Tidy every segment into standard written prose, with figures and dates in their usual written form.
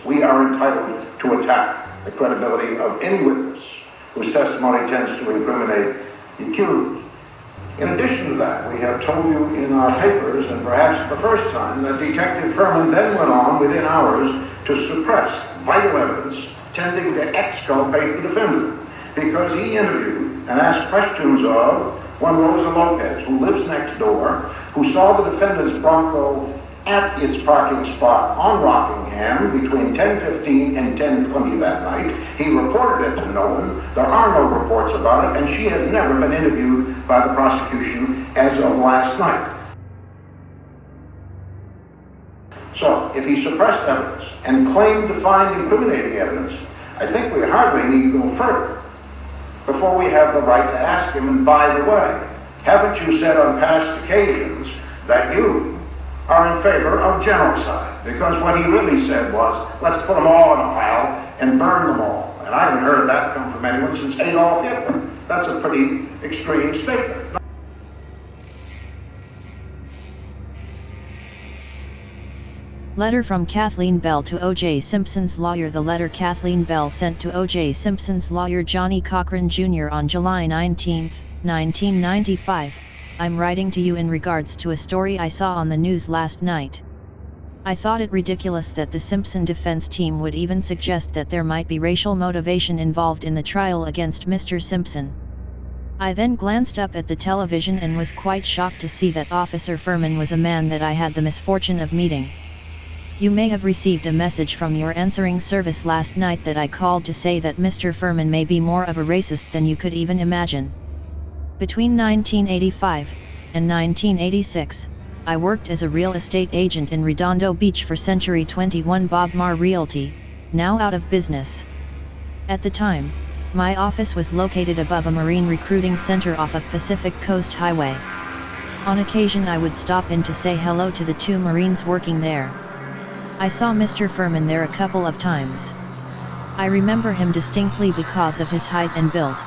We are entitled to attack the credibility of any witness whose testimony tends to incriminate the accused. In addition to that, we have told you in our papers, and perhaps for the first time, that Detective Furhman then went on within hours to suppress vital evidence tending to exculpate the defendant, because he interviewed and asked questions of one Rosa Lopez, who lives next door, who saw the defendant's Bronco at its parking spot on Rockingham between 10:15 and 10:20 that night. He reported it to no one. There are no reports about it, and she has never been interviewed by the prosecution as of last night. So, if he suppressed evidence and claimed to find incriminating evidence, I think we hardly need to go further before we have the right to ask him, and by the way, haven't you said on past occasions that you are in favor of genocide? Because what he really said was, let's put them all in a pile and burn them all. And I haven't heard that come from anyone since Adolf Hitler. That's a pretty extreme statement. Letter from Kathleen Bell to O.J. Simpson's lawyer. The letter Kathleen Bell sent to O.J. Simpson's lawyer Johnny Cochran Jr. on July 19, 1995. I'm writing to you in regards to a story I saw on the news last night. I thought it ridiculous that the Simpson defense team would even suggest that there might be racial motivation involved in the trial against Mr. Simpson. I then glanced up at the television and was quite shocked to see that Officer Furhman was a man that I had the misfortune of meeting. You may have received a message from your answering service last night that I called to say that Mr. Furhman may be more of a racist than you could even imagine. Between 1985 and 1986, I worked as a real estate agent in Redondo Beach for Century 21 Bob Marr Realty, now out of business. At the time, my office was located above a Marine recruiting center off of Pacific Coast Highway. On occasion I would stop in to say hello to the two Marines working there. I saw Mr. Furhman there a couple of times. I remember him distinctly because of his height and build.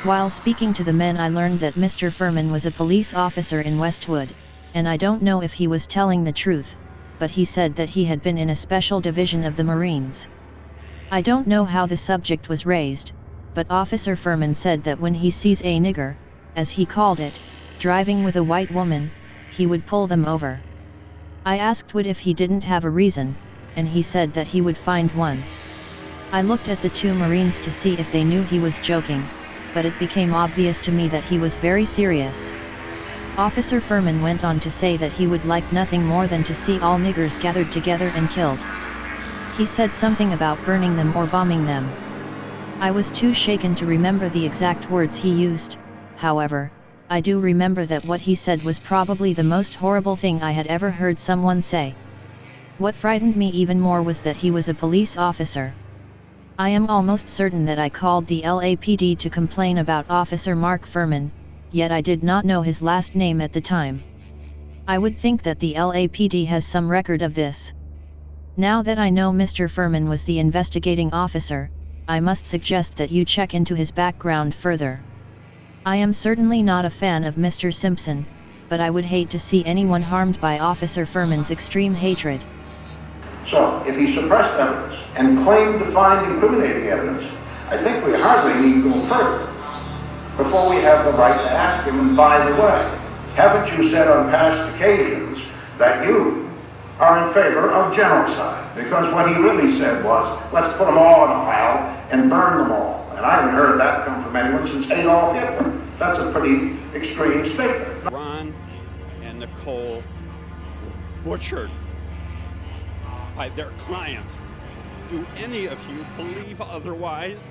While speaking to the men, I learned that Mr. Furhman was a police officer in Westwood, and I don't know if he was telling the truth, but he said that he had been in a special division of the Marines. I don't know how the subject was raised, but Officer Furhman said that when he sees a nigger, as he called it, driving with a white woman, he would pull them over. I asked Wood if he didn't have a reason, and he said that he would find one. I looked at the two Marines to see if they knew he was joking, but it became obvious to me that he was very serious. Officer Furhman went on to say that he would like nothing more than to see all niggers gathered together and killed. He said something about burning them or bombing them. I was too shaken to remember the exact words he used. However, I do remember that what he said was probably the most horrible thing I had ever heard someone say. What frightened me even more was that he was a police officer. I am almost certain that I called the LAPD to complain about Officer Mark Furhman, yet I did not know his last name at the time. I would think that the LAPD has some record of this. Now that I know Mr. Furhman was the investigating officer, I must suggest that you check into his background further. I am certainly not a fan of Mr. Simpson, but I would hate to see anyone harmed by Officer Furhman's extreme hatred. So, if he suppressed evidence and claimed to find incriminating evidence, I think we hardly need to go further before we have the right to ask him, and by the way, haven't you said on past occasions that you are in favor of genocide? Because what he really said was, let's put them all in a pile and burn them all. And I haven't heard that come from anyone since Adolf Hitler. That's a pretty extreme statement. Ron and Nicole were butchered by their clients. Do any of you believe otherwise?